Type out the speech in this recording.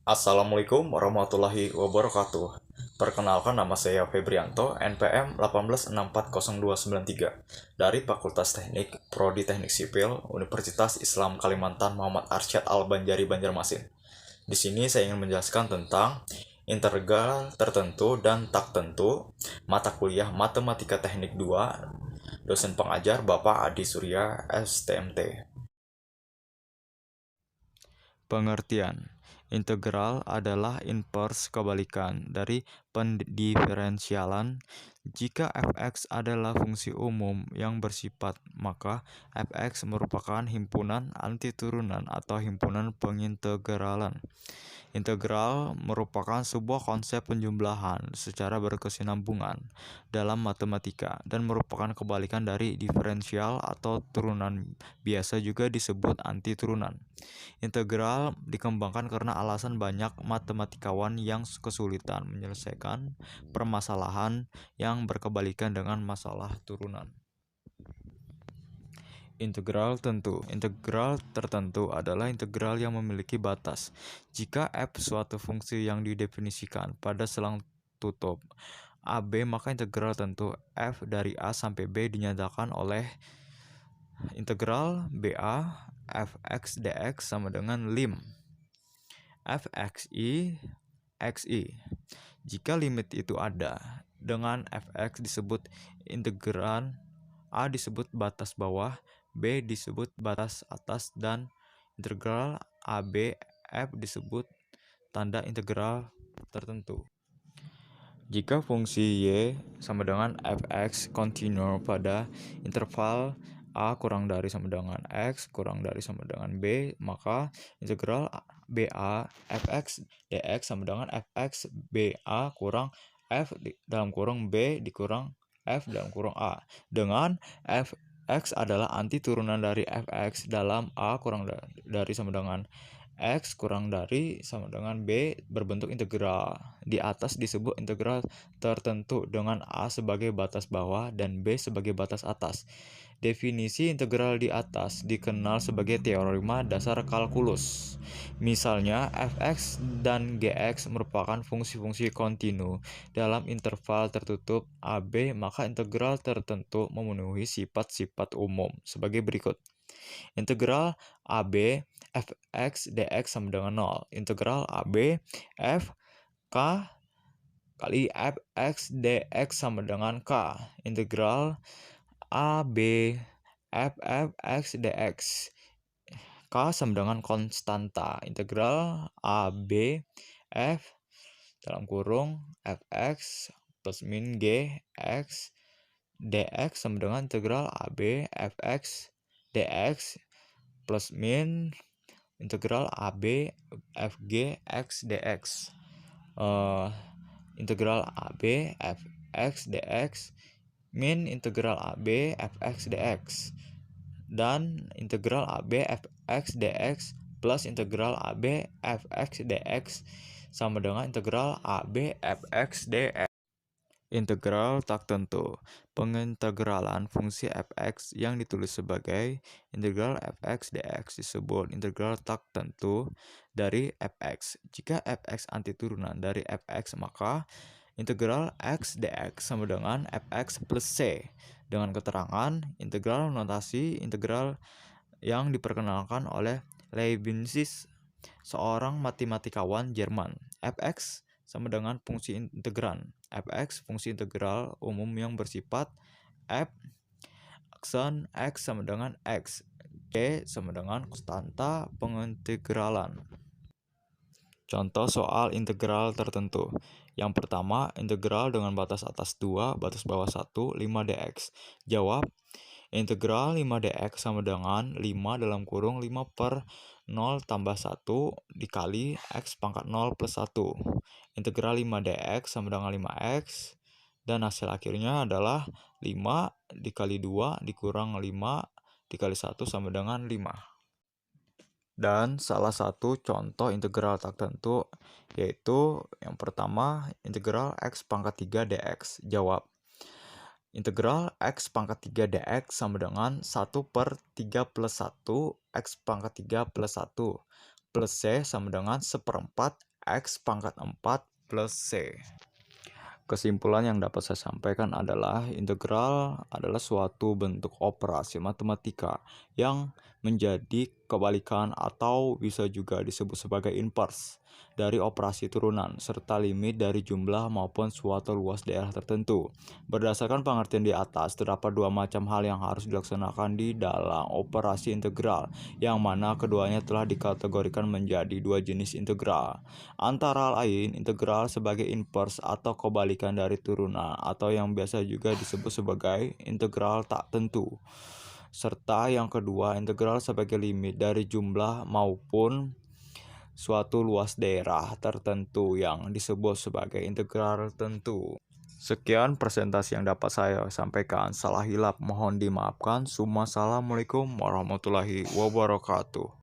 Assalamualaikum warahmatullahi wabarakatuh. Perkenalkan, nama saya Febrianto, NPM 186402993 dari Fakultas Teknik, Prodi Teknik Sipil, Universitas Islam Kalimantan Muhammad Arsyad Al-Banjari Banjarmasin. Di sini saya ingin menjelaskan tentang integral tertentu dan tak tentu, mata kuliah Matematika Teknik 2, dosen pengajar Bapak Adi Surya, STMT. Pengertian: integral adalah invers kebalikan dari pendiferensialan. Jika fx adalah fungsi umum yang bersifat, maka fx merupakan himpunan antiturunan atau himpunan pengintegralan. Integral merupakan sebuah konsep penjumlahan secara berkesinambungan dalam matematika dan merupakan kebalikan dari diferensial atau turunan, biasa juga disebut antiturunan. Integral dikembangkan karena alasan banyak matematikawan yang kesulitan menyelesaikan permasalahan yang berkebalikan dengan masalah turunan. Integral tentu. Integral tertentu adalah integral yang memiliki batas. Jika f suatu fungsi yang didefinisikan pada selang tutup AB, maka integral tentu f dari A sampai B dinyatakan oleh integral BA fx dx sama dengan lim fxi xi. Jika limit itu ada, dengan fx disebut integran, A disebut batas bawah, B disebut batas atas, dan integral AB f disebut tanda integral tertentu. Jika fungsi y sama dengan fx kontinu pada interval a kurang dari sama dengan x kurang dari sama dengan b, maka integral ba fx dx sama dengan fx ba kurang f dalam kurung b dikurang f dalam kurung a, dengan fx adalah anti turunan dari fx dalam a kurang dari sama dengan x kurang dari sama dengan b berbentuk integral. Di atas disebut integral tertentu dengan a sebagai batas bawah dan b sebagai batas atas. Definisi integral di atas dikenal sebagai teorema dasar kalkulus. Misalnya, fx dan gx merupakan fungsi-fungsi kontinu dalam interval tertutup AB, maka integral tertentu memenuhi sifat-sifat umum sebagai berikut. Integral AB fx dx sama dengan 0. Integral AB f k kali fx dx sama dengan k. Integral AB fx dx k sama dengan konstanta. Integral AB f dalam kurung fx plus min g x dx sama dengan integral AB fx dx plus min integral AB fg x dx. Integral AB fx dx min integral AB fx dx, dan integral AB fx dx plus integral AB fx dx sama dengan integral AB fx dx. Integral tak tentu. Pengintegralan fungsi fx yang ditulis sebagai integral fx dx disebut integral tak tentu dari fx. Jika fx antiturunan dari fx, maka integral x dx sama dengan fx plus c. Dengan keterangan, integral notasi integral yang diperkenalkan oleh Leibniz, seorang matematikawan Jerman. Fx sama dengan fungsi integran. Fx fungsi integral umum yang bersifat f aksen x sama dengan x. C sama dengan konstanta pengintegralan. Contoh soal integral tertentu. Yang pertama, integral dengan batas atas 2, batas bawah 1, 5 dx. Jawab, integral 5 dx sama dengan 5 dalam kurung 5 per 0 tambah 1 dikali x pangkat 0 plus 1. Integral 5 dx sama dengan 5x, dan hasil akhirnya adalah 5 dikali 2 dikurang 5 dikali 1 sama dengan 5. Dan salah satu contoh integral tak tentu yaitu yang pertama, integral x pangkat 3 dx. Jawab, integral x pangkat 3 dx sama dengan 1 per 3 plus 1 x pangkat 3 plus 1 plus c sama dengan 1/4 X pangkat 4 plus C. Kesimpulan yang dapat saya sampaikan adalah integral adalah suatu bentuk operasi matematika yang menjadi kebalikan atau bisa juga disebut sebagai inverse dari operasi turunan serta limit dari jumlah maupun suatu luas daerah tertentu. Berdasarkan pengertian di atas, terdapat dua macam hal yang harus dilaksanakan di dalam operasi integral, yang mana keduanya telah dikategorikan menjadi dua jenis integral. Antara lain, integral sebagai inverse atau kebalikan dari turunan atau yang biasa juga disebut sebagai integral tak tentu. Serta yang kedua, integral sebagai limit dari jumlah maupun suatu luas daerah tertentu yang disebut sebagai integral tentu. Sekian presentasi yang dapat saya sampaikan. Salah hilap mohon dimaafkan. Assalamualaikum warahmatullahi wabarakatuh.